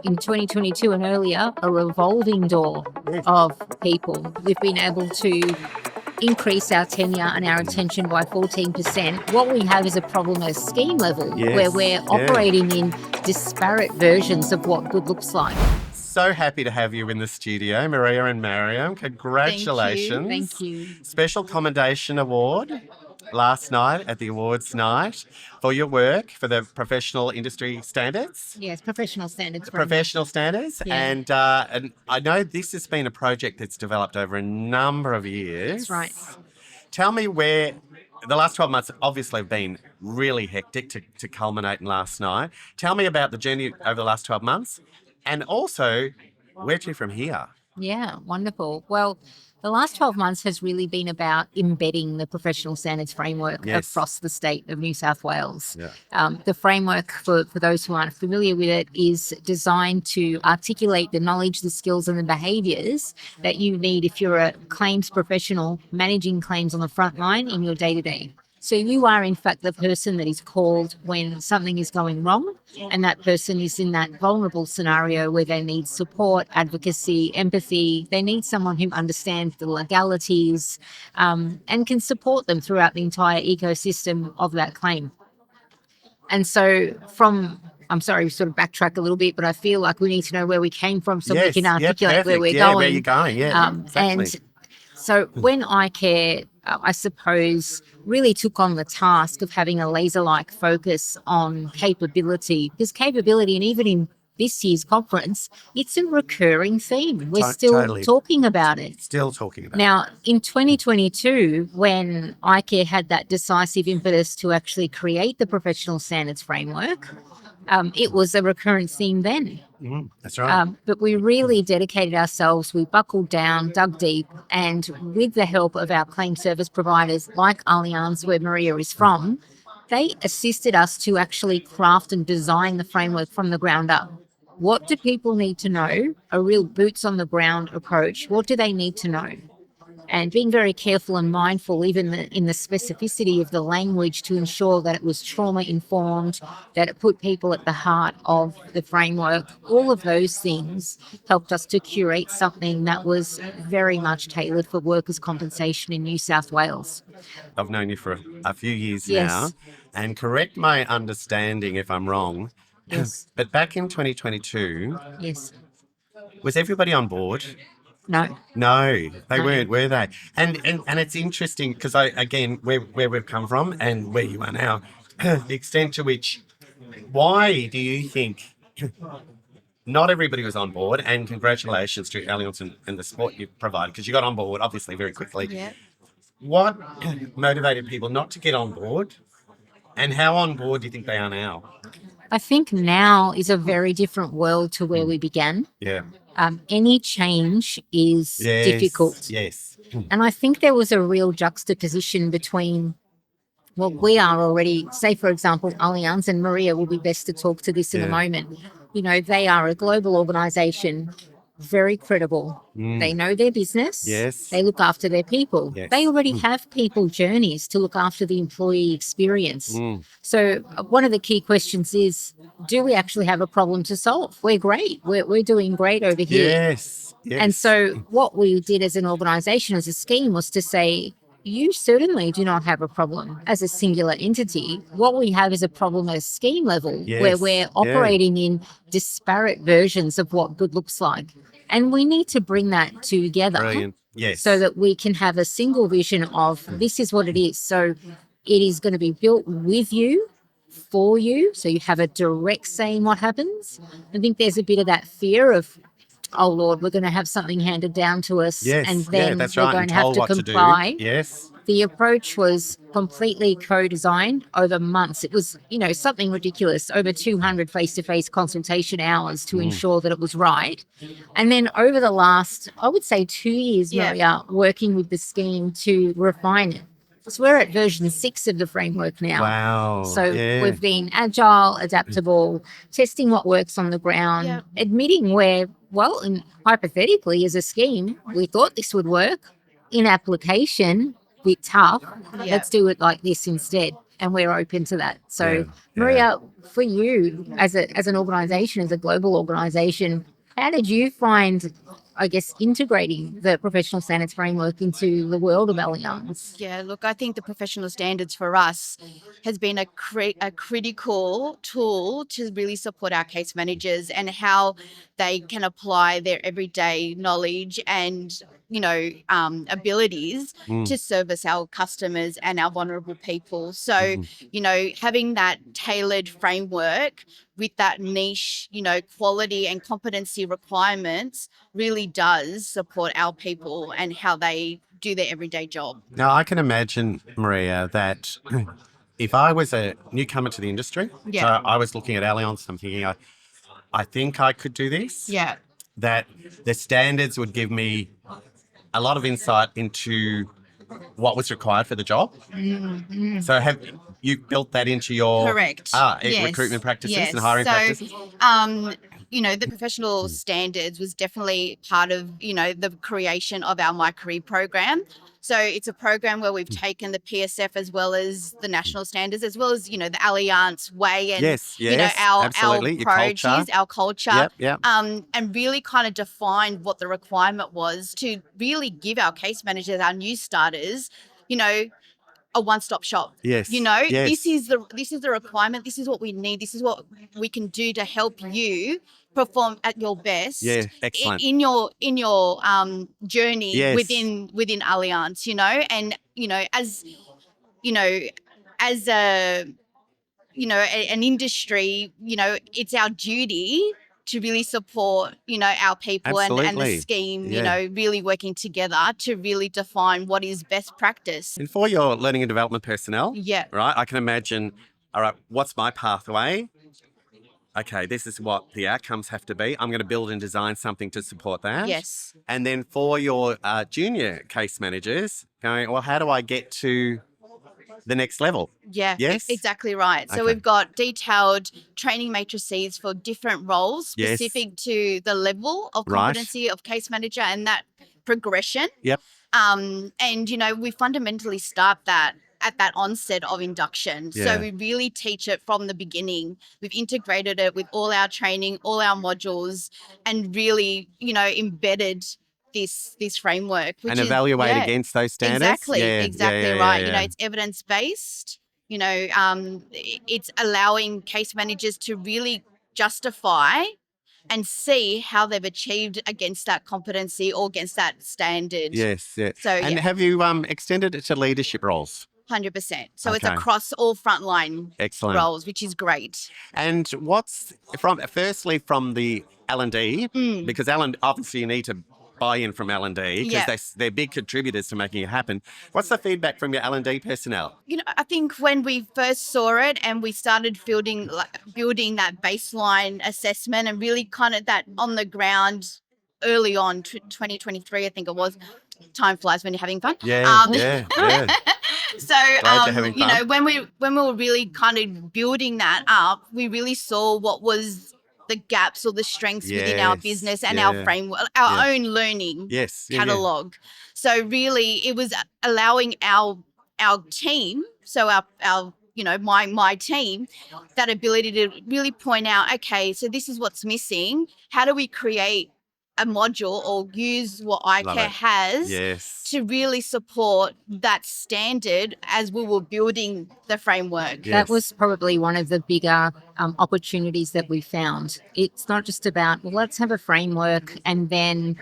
in 2022 and earlier, a revolving door of people. We've been able to increase our tenure and our retention by 14%. What we have is a problem at a scheme level where we're operating in disparate versions of what good looks like. So happy to have you in the studio, Maria and Mariam. Congratulations. Thank you. Special Commendation Award last night at the awards night for your work for the professional industry standards. Yes, professional standards. Professional standards. Yeah. And I know this has been a project that's developed over a number of years. That's right. Tell me where the last 12 months obviously have been really hectic to culminate in last night. Tell me about the journey over the last 12 months and also where to from here. Yeah, wonderful. Well, the last 12 months has really been about embedding the professional standards framework across the state of New South Wales. Yeah. The framework, for those who aren't familiar with it, is designed to articulate the knowledge, the skills and the behaviours that you need if you're a claims professional managing claims on the front line in your day-to-day. So you are, in fact, the person that is called when something is going wrong, and that person is in that vulnerable scenario where they need support, advocacy, empathy. They need someone who understands the legalities and can support them throughout the entire ecosystem of that claim. And so I'm sorry, sort of backtrack a little bit, but I feel like we need to know where we came from so we can articulate where we're going. Where you're going, exactly. And so when iCare, I suppose, really took on the task of having a laser-like focus on capability, because capability, and even in this year's conference, it's a recurring theme. We're still talking about it. Still talking about it. Now, in 2022, when iCare had that decisive impetus to actually create the professional standards framework, it was a recurrent theme then. That's right. But we really dedicated ourselves. We buckled down, dug deep, and with the help of our claim service providers like Allianz, where Maria is from, they assisted us to actually craft and design the framework from the ground up. What do people need to know? A real boots on the ground approach. What do they need to know? And being very careful and mindful, even in the specificity of the language, to ensure that it was trauma-informed, that it put people at the heart of the framework. All of those things helped us to curate something that was very much tailored for workers' compensation in New South Wales. I've known you for a few years now, and correct my understanding if I'm wrong, but back in 2022, was everybody on board? No, they weren't, were they? And it's interesting because again, where we've come from and where you are now, the extent to which, why do you think not everybody was on board? And congratulations to Allianz and the support you provided, because you got on board obviously very quickly. Yeah. What motivated people not to get on board, and how on board do you think they are now? I think now is a very different world to where we began. Yeah. Any change is difficult. Yes. And I think there was a real juxtaposition between what we are already, say, for example, Allianz, and Maria will be best to talk to this in a moment. You know, they are a global organisation, very credible. They know their business. Yes. They look after their people. Yes. They already have people journeys to look after the employee experience. So one of the key questions is, do we actually have a problem to solve? We're great. We're doing great over here. Yes. And so what we did as an organisation, as a scheme, was to say, you certainly do not have a problem as a singular entity. What we have is a problem at a scheme level where we're operating in disparate versions of what good looks like. And we need to bring that together so that we can have a single vision of this is what it is. So it is going to be built with you, for you, so you have a direct say in what happens. I think there's a bit of that fear of, oh, Lord, we're going to have something handed down to us and then we're going to have to comply. Yes. The approach was completely co-designed over months. It was, something ridiculous, over 200 face-to-face consultation hours to ensure that it was right. And then over the last, I would say 2 years, Maria, working with the scheme to refine it. So we're at version 6 of the framework now. Wow. So we've been agile, adaptable, testing what works on the ground, admitting where, well, and hypothetically as a scheme, we thought this would work. In application, bit tough. Let's do it like this instead. and we're open to that. So, Yeah, Maria, for you as an organization, as a global organization, how did you find, I guess, integrating the professional standards framework into the world of Allianz? Yeah, look, I think the professional standards for us has been a critical tool to really support our case managers and how they can apply their everyday knowledge and abilities to service our customers and our vulnerable people. So, having that tailored framework with that niche, quality and competency requirements really does support our people and how they do their everyday job. Now, I can imagine, Maria, that if I was a newcomer to the industry, Yeah. so I was looking at Allianz, I'm thinking, I think I could do this. Yeah. That the standards would give me a lot of insight into what was required for the job. Mm-hmm. So have you built that into your Correct. Yes. recruitment practices Yes. and hiring So, practices? The professional standards was definitely part of, the creation of our My Career program. So it's a program where we've taken the PSF as well as the national standards, as well as, the Allianz way and, Yes, our absolutely. Your priorities, culture. our culture. Yep. And really kind of defined what the requirement was to really give our case managers, our new starters, a one-stop shop. Yes. This Yes. is the requirement. This is what we need. This is what we can do to help you perform at your best. Yeah, excellent. In your journey Yes. within Allianz, and as an industry, it's our duty to really support, our people and the Absolutely. scheme, Yeah. really working together to really define what is best practice. And for your learning and development personnel, Yeah. right, I can imagine, all right, what's my pathway? Okay, this is what the outcomes have to be. I'm going to build and design something to support that. Yes. And then for your junior case managers, going, well, how do I get to the next level? Yeah, Yes? exactly right. So Okay. we've got detailed training matrices for different roles Yes. specific to the level of Right. competency of case manager and that progression. Yep. And, we fundamentally start that at that onset of induction. Yeah. So we really teach it from the beginning. We've integrated it with all our training, all our modules, and really, embedded this framework. Which And is, evaluate against those standards? Exactly, Yeah, exactly yeah, right. yeah. It's evidence-based. It's allowing case managers to really justify and see how they've achieved against that competency or against that standard. Yes, yeah. So, and have you extended it to leadership roles? 100%. So it's Okay. across all frontline Excellent. roles, which is great. And what's firstly from the L&D, because obviously you need to buy in from L&D because Yeah. they're big contributors to making it happen. What's the feedback from your L&D personnel? I think when we first saw it and we started building that baseline assessment and really kind of that on the ground early on, 2023, I think it was. Time flies when you're having fun. Yeah. So, Glad you're having fun. when we were really kind of building that up, we really saw what was the gaps or the strengths within our Yes, business and yeah. our framework, our Yeah. own learning Yes. Yeah, catalog. So really, it was allowing our team, so our my team, that ability to really point out, okay, so this is what's missing. How do we create a module or use what Love iCare it. has Yes. to really support that standard as we were building the framework? Yes. That was probably one of the bigger opportunities that we found. It's not just about, well, let's have a framework and then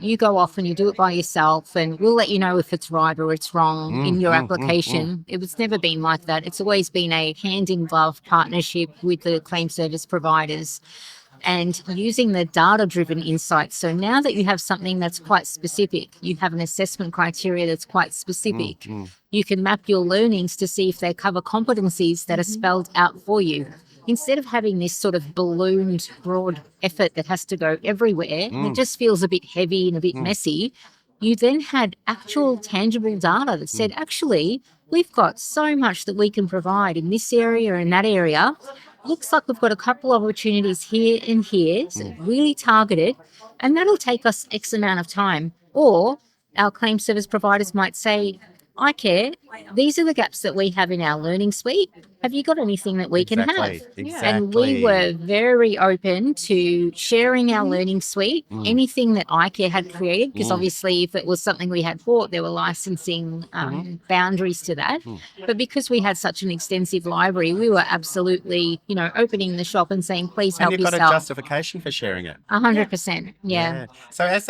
you go off and you do it by yourself and we'll let you know if it's right or it's wrong in your application. It was never been like that. It's always been a hand-in-glove partnership with the claim service providers and using the data-driven insights. So now that you have something that's quite specific, you have an assessment criteria that's quite specific, you can map your learnings to see if they cover competencies that are spelled out for you. Instead of having this sort of ballooned, broad effort that has to go everywhere, and it just feels a bit heavy and a bit messy, you then had actual tangible data that said, actually, we've got so much that we can provide in this area and that area. Looks like we've got a couple of opportunities here and here, so really targeted, and that'll take us X amount of time. Or our claim service providers might say, I care. These are the gaps that we have in our learning suite. Have you got anything that we can have? And we were very open to sharing our learning suite, anything that iCare had created, because obviously if it was something we had bought, there were licensing boundaries to that. But because we had such an extensive library, we were absolutely, opening the shop and saying, please help And you've got a yourself. justification for sharing it. 100%. Yeah. So as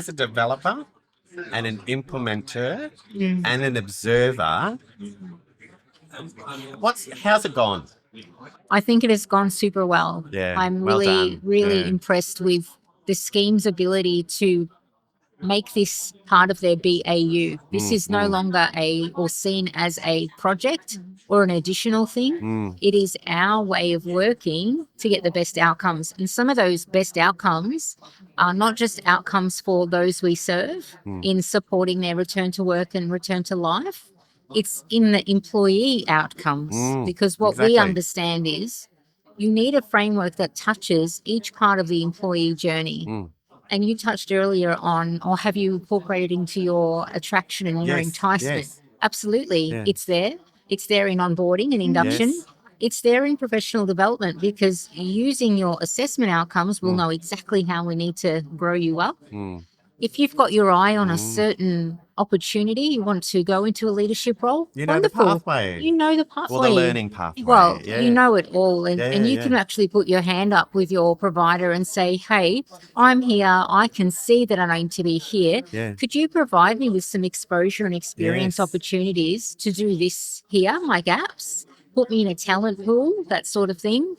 a developer and an implementer and an observer, how's it gone? I think it has gone super well. Yeah, I'm well really, done. really Yeah. impressed with the scheme's ability to make this part of their BAU. This is no longer seen as a project or an additional thing. It is our way of working to get the best outcomes. And some of those best outcomes are not just outcomes for those we serve in supporting their return to work and return to life. It's in the employee outcomes, because what we understand is you need a framework that touches each part of the employee journey. And you touched earlier on, or have you incorporated into your attraction and your enticement? Yes. Absolutely. Yeah. It's there. It's there in onboarding and induction. Yes. It's there in professional development, because using your assessment outcomes, we'll know exactly how we need to grow you up. If you've got your eye on a certain opportunity, you want to go into a leadership role, You know wonderful. the pathway. You know the pathway. Well, the learning pathway. Well, yeah. you know it all. And you Yeah. can actually put your hand up with your provider and say, hey, I'm here. I can see that I need to be here. Yeah. Could you provide me with some exposure and experience Yes. opportunities to do this here, my gaps? Put me in a talent pool, that sort of thing.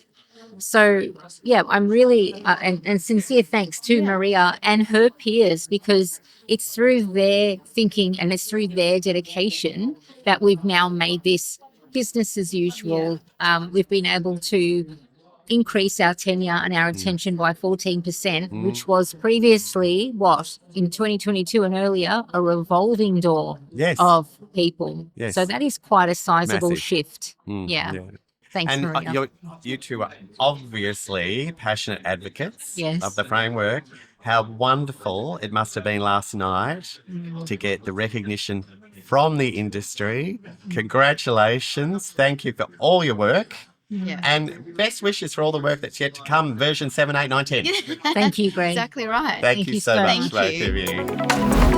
So, yeah, I'm really, and sincere thanks to Maria and her peers, because it's through their thinking and it's through their dedication that we've now made this business as usual. We've been able to increase our tenure and our retention by 14%, which was previously, in 2022 and earlier, a revolving door of people. Yes. So that is quite a sizable Massive. shift. Yeah. Thanks, And Maria. you two are obviously passionate advocates Yes. of the framework. How wonderful it must have been last night to get the recognition from the industry. Congratulations. Thank you for all your work. Yeah. And best wishes for all the work that's yet to come, version 7, 8, 9, 10. Thank you, Greg. Exactly right. Thank you so much, Thank both you. of you.